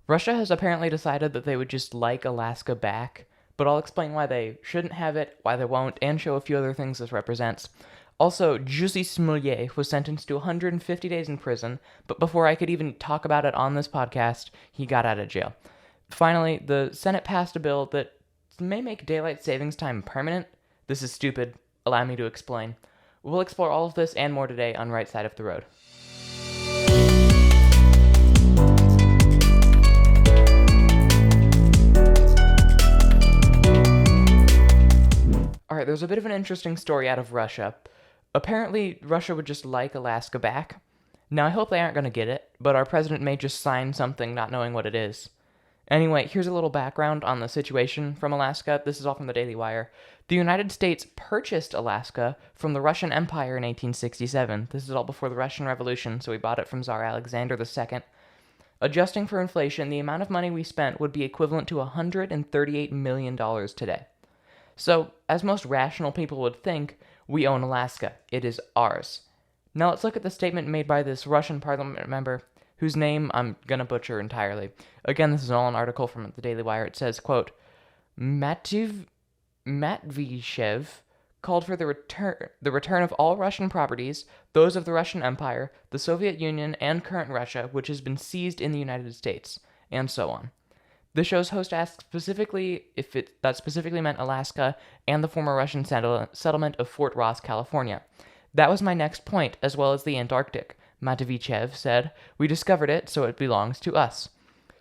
Russia has apparently decided that they would just like Alaska back, but I'll explain why they shouldn't have it, why they won't, and show a few other things this represents. Also, Jussi Smollett was sentenced to 150 days in prison, but before I could even talk about it on this podcast, he got out of jail. Finally, the Senate passed a bill that may make daylight savings time permanent. This is stupid. Allow me to explain. We'll explore all of this and more today on Right Side of the Road. Alright, there's a bit of an interesting story out of Russia. Apparently, Russia would just like Alaska back. Now, I hope they aren't going to get it, but our president may just sign something not knowing what it is. Anyway, here's a little background on the situation from Alaska. This is all from the Daily Wire. The United States purchased Alaska from the Russian Empire in 1867. This is all before the Russian Revolution, so we bought it from Tsar Alexander II. Adjusting for inflation, the amount of money we spent would be equivalent to $138 million today. So, as most rational people would think, we own Alaska. It is ours. Now let's look at the statement made by this Russian parliament member, whose name I'm going to butcher entirely. Again, this is all an article from the Daily Wire. It says, quote, Matveychev called for the return of all Russian properties, those of the Russian Empire, the Soviet Union, and current Russia, which has been seized in the United States, and so on. The show's host asked specifically if that specifically meant Alaska and the former Russian settlement of Fort Ross, California. That was my next point, as well as the Antarctic. Matveychev said, "We discovered it, so it belongs to us."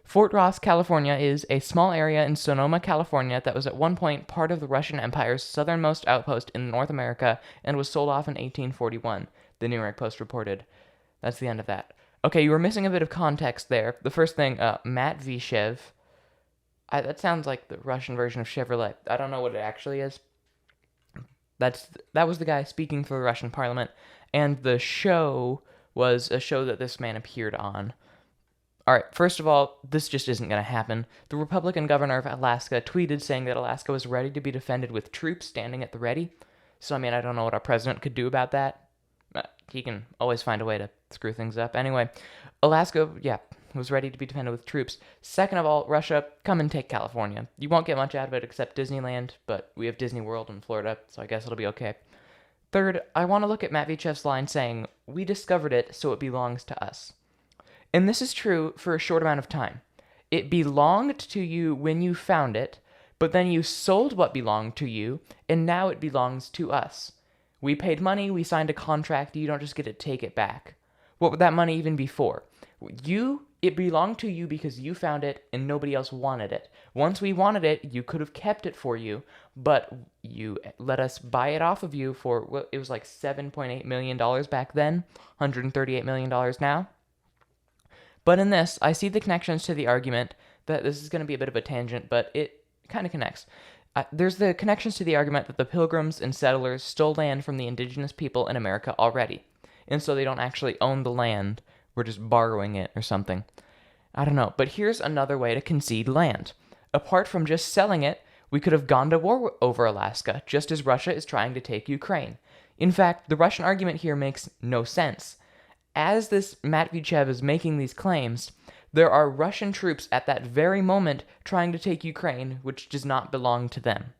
Fort Ross, California is a small area in Sonoma, California that was at one point part of the Russian Empire's southernmost outpost in North America and was sold off in 1841, the New York Post reported. That's the end of that. Okay, you were missing a bit of context there. The first thing, Matveychev, that sounds like the Russian version of Chevrolet. I don't know what it actually is. That was the guy speaking for the Russian parliament, and the show was a show that this man appeared on. Alright, first of all, this just isn't going to happen. The Republican governor of Alaska tweeted saying that Alaska was ready to be defended with troops standing at the ready. So, I don't know what our president could do about that. He can always find a way to screw things up. Anyway, Alaska, was ready to be defended with troops. Second of all, Russia, come and take California. You won't get much out of it except Disneyland, but we have Disney World in Florida, so I guess it'll be okay. Third, I want to look at Matveychev's line saying, "We discovered it, so it belongs to us." And this is true for a short amount of time. It belonged to you when you found it, but then you sold what belonged to you, and now it belongs to us. We paid money, we signed a contract, you don't just get to take it back. What would that money even be for? It belonged to you because you found it and nobody else wanted it. Once we wanted it, you could have kept it for you, but you let us buy it off of you for, well, it was like $7.8 million back then, $138 million now. But in this, I see the connections to the argument that this is going to be a bit of a tangent, but it kind of connects. There's the connections to the argument that the Pilgrims and settlers stole land from the indigenous people in America already, and so they don't actually own the land. We're just borrowing it or something. I don't know, but here's another way to concede land. Apart from just selling it, we could have gone to war over Alaska, just as Russia is trying to take Ukraine. In fact, the Russian argument here makes no sense. As this Matveychev is making these claims, there are Russian troops at that very moment trying to take Ukraine, which does not belong to them.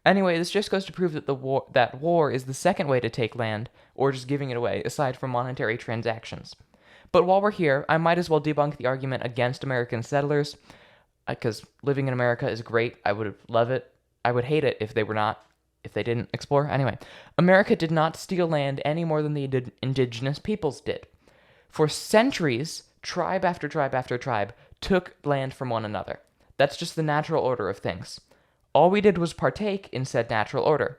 Anyway, this just goes to prove that that war is the second way to take land, or just giving it away, aside from monetary transactions. But while we're here, I might as well debunk the argument against American settlers, because living in America is great. I would love it. I would hate it if they didn't explore. Anyway, America did not steal land any more than the indigenous peoples did. For centuries, tribe after tribe after tribe took land from one another. That's just the natural order of things. All we did was partake in said natural order,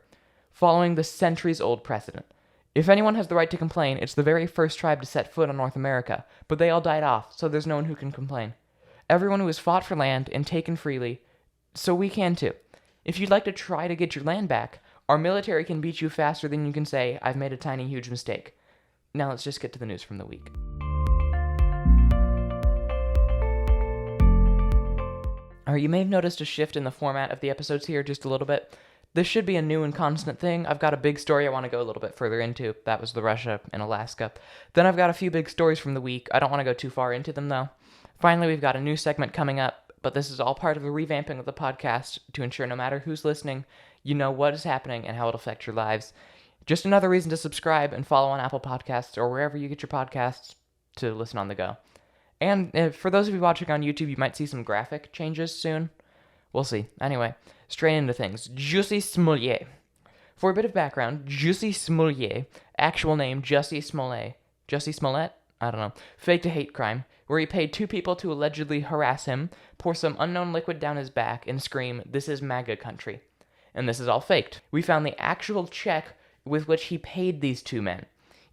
following the centuries-old precedent. If anyone has the right to complain, it's the very first tribe to set foot on North America, but they all died off, so there's no one who can complain. Everyone who has fought for land and taken freely, so we can too. If you'd like to try to get your land back, our military can beat you faster than you can say, "I've made a tiny, huge mistake." Now let's just get to the news from the week. Alright, you may have noticed a shift in the format of the episodes here just a little bit. This should be a new and constant thing. I've got a big story I want to go a little bit further into. That was the Russia and Alaska. Then I've got a few big stories from the week. I don't want to go too far into them, though. Finally, we've got a new segment coming up, but this is all part of the revamping of the podcast to ensure no matter who's listening, you know what is happening and how it'll affect your lives. Just another reason to subscribe and follow on Apple Podcasts or wherever you get your podcasts to listen on the go. And for those of you watching on YouTube, you might see some graphic changes soon. We'll see. Anyway, straight into things. Jussie Smollett. For a bit of background, Jussie Smollett, actual name Jussie Smollett. Jussie Smollett? I don't know. Faked a hate crime, where he paid two people to allegedly harass him, pour some unknown liquid down his back, and scream, "This is MAGA country." And this is all faked. We found the actual check with which he paid these two men.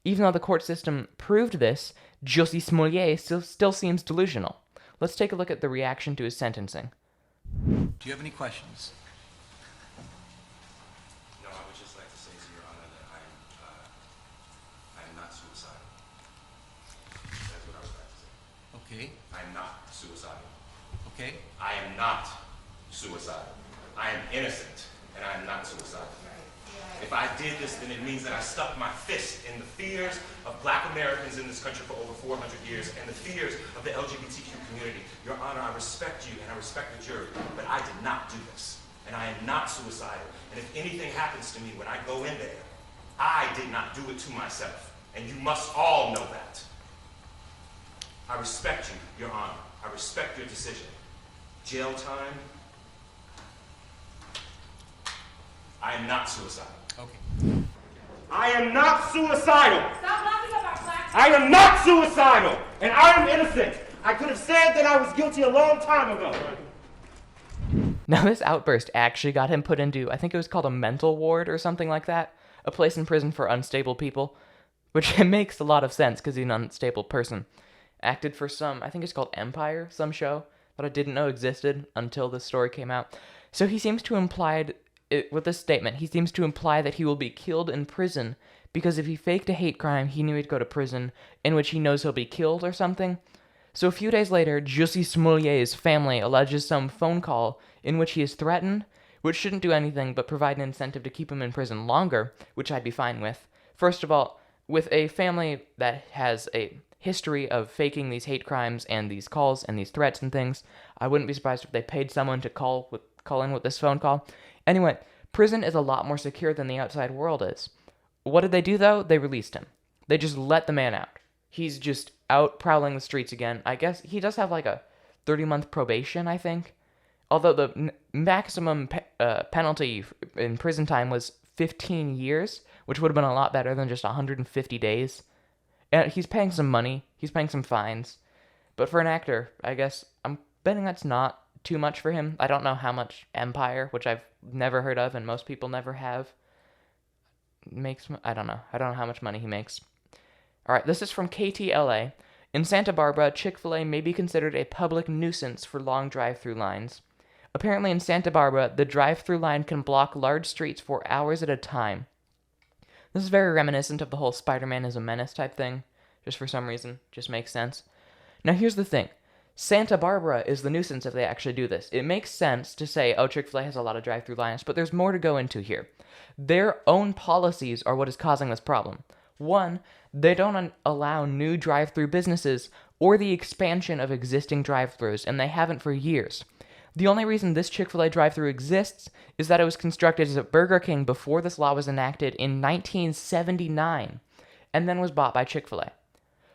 Even though the court system proved this, Jussie Smollett still seems delusional. Let's take a look at the reaction to his sentencing. Do you have any questions? No, I would just like to say to Your Honor that I am not suicidal. That's what I would like to say. Okay. I am not suicidal. Okay. I am not suicidal. I am innocent, and I am not suicidal. If I did this, then it means that I stuck my fist in the fears of Black Americans in this country for over 400 years and the fears of the LGBTQ community. Your Honor, I respect you and I respect the jury, but I did not do this. And I am not suicidal. And if anything happens to me when I go in there, I did not do it to myself. And you must all know that. I respect you, Your Honor. I respect your decision. Jail time. I am not suicidal. Okay. I am not suicidal. Stop laughing about black. I am not suicidal, and I am innocent. I could have said that I was guilty a long time ago. Now, this outburst actually got him put into, I think it was called a mental ward or something like that, a place in prison for unstable people, which makes a lot of sense because he's an unstable person. Acted for some, I think it's called Empire, some show that I didn't know existed until this story came out. So he seems to with this statement, he seems to imply that he will be killed in prison because if he faked a hate crime, he knew he'd go to prison in which he knows he'll be killed or something. So a few days later, Jussie Smollett's family alleges some phone call in which he is threatened, which shouldn't do anything but provide an incentive to keep him in prison longer, which I'd be fine with. First of all, with a family that has a history of faking these hate crimes and these calls and these threats and things, I wouldn't be surprised if they paid someone to call in with this phone call. Anyway, prison is a lot more secure than the outside world is. What did they do, though? They released him. They just let the man out. He's just out prowling the streets again. I guess he does have like a 30-month probation, I think. Although the maximum penalty in prison time was 15 years, which would have been a lot better than just 150 days. And he's paying some money. He's paying some fines. But for an actor, I guess I'm betting that's not too much for him. I don't know how much Empire, which I've never heard of and most people never have, makes. I don't know how much money he makes. All right, this is from KTLA. In Santa Barbara, Chick-fil-A may be considered a public nuisance for long drive-through lines. Apparently in Santa Barbara, the drive-through line can block large streets for hours at a time. This is very reminiscent of the whole Spider-Man is a menace type thing. Just for some reason, just makes sense. Now here's the thing. Santa Barbara is the nuisance if they actually do this. It makes sense to say, oh, Chick-fil-A has a lot of drive-through lines, but there's more to go into here. Their own policies are what is causing this problem. One, they don't allow new drive-through businesses or the expansion of existing drive-thrus, and they haven't for years. The only reason this Chick-fil-A drive-thru exists is that it was constructed as a Burger King before this law was enacted in 1979, and then was bought by Chick-fil-A.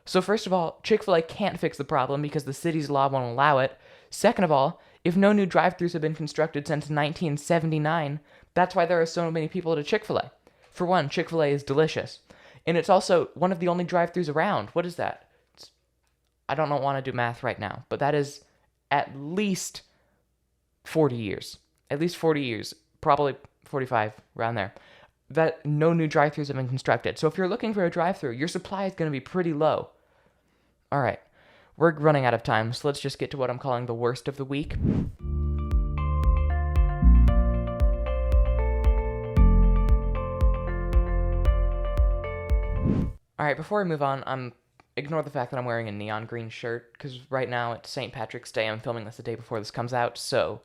So first of all, Chick-fil-A can't fix the problem because the city's law won't allow it. Second of all, if no new drive-thrus have been constructed since 1979, that's why there are so many people at a Chick-fil-A. For one, Chick-fil-A is delicious. And it's also one of the only drive-thrus around. What is that? I don't want to do math right now, but that is at least 40 years. At least 40 years. Probably 45, around there. That no new drive-thrus have been constructed. So if you're looking for a drive-thru, your supply is going to be pretty low. All right, we're running out of time, so let's just get to what I'm calling the worst of the week. All right, before I move on, ignore the fact that I'm wearing a neon green shirt, because right now it's St. Patrick's Day. I'm filming this the day before this comes out, so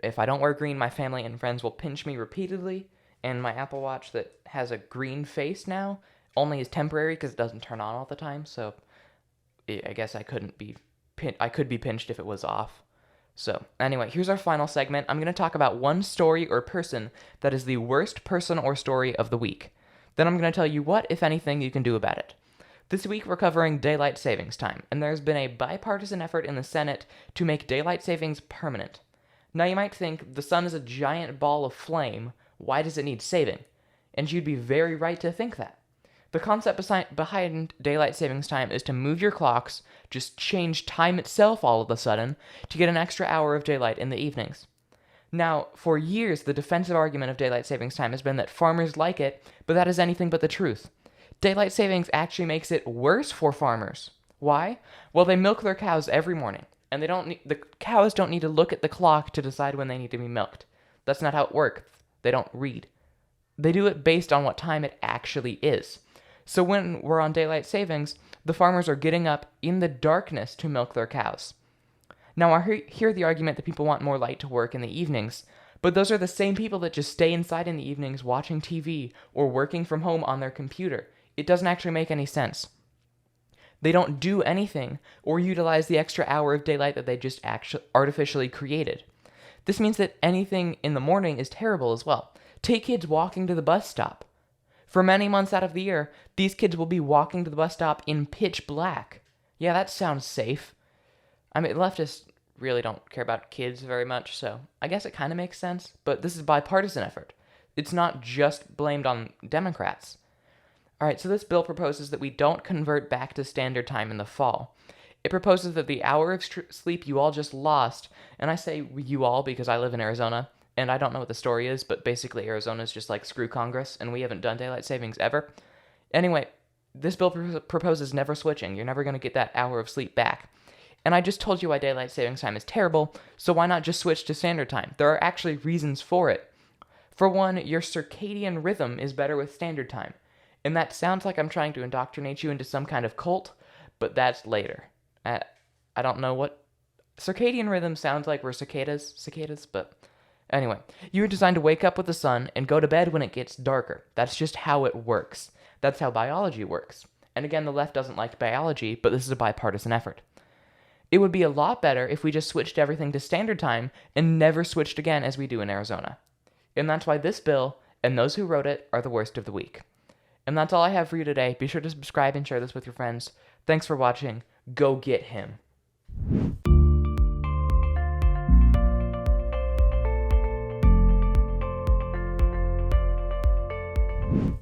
if I don't wear green, my family and friends will pinch me repeatedly, and my Apple Watch that has a green face now only is temporary because it doesn't turn on all the time, so I guess I couldn't be I could be pinched if it was off. So, anyway, here's our final segment. I'm going to talk about one story or person that is the worst person or story of the week. Then I'm going to tell you what, if anything, you can do about it. This week we're covering daylight savings time, and there's been a bipartisan effort in the Senate to make daylight savings permanent. Now you might think, the sun is a giant ball of flame, why does it need saving? And you'd be very right to think that. The concept behind daylight savings time is to move your clocks, just change time itself all of a sudden, to get an extra hour of daylight in the evenings. Now, for years, the defensive argument of daylight savings time has been that farmers like it, but that is anything but the truth. Daylight savings actually makes it worse for farmers. Why? Well, they milk their cows every morning, and the cows don't need to look at the clock to decide when they need to be milked. That's not how it works. They don't read. They do it based on what time it actually is. So when we're on daylight savings, the farmers are getting up in the darkness to milk their cows. Now, I hear the argument that people want more light to work in the evenings, but those are the same people that just stay inside in the evenings watching TV or working from home on their computer. It doesn't actually make any sense. They don't do anything or utilize the extra hour of daylight that they just artificially created. This means that anything in the morning is terrible as well. Take kids walking to the bus stop. For many months out of the year, these kids will be walking to the bus stop in pitch black. Yeah, that sounds safe. I mean, leftists really don't care about kids very much, so I guess it kind of makes sense, but this is a bipartisan effort. It's not just blamed on Democrats. Alright, so this bill proposes that we don't convert back to standard time in the fall. It proposes that the hour of sleep you all just lost, and I say you all because I live in Arizona, and I don't know what the story is, but basically Arizona's just like, screw Congress, and we haven't done daylight savings ever. Anyway, this bill proposes never switching. You're never going to get that hour of sleep back. And I just told you why daylight savings time is terrible, so why not just switch to standard time? There are actually reasons for it. For one, your circadian rhythm is better with standard time. And that sounds like I'm trying to indoctrinate you into some kind of cult, but that's later. I don't know what... Circadian rhythm sounds like we're cicadas, but... Anyway, you were designed to wake up with the sun and go to bed when it gets darker. That's just how it works. That's how biology works. And again, the left doesn't like biology, but this is a bipartisan effort. It would be a lot better if we just switched everything to standard time and never switched again as we do in Arizona. And that's why this bill, and those who wrote it, are the worst of the week. And that's all I have for you today. Be sure to subscribe and share this with your friends. Thanks for watching. Go get him.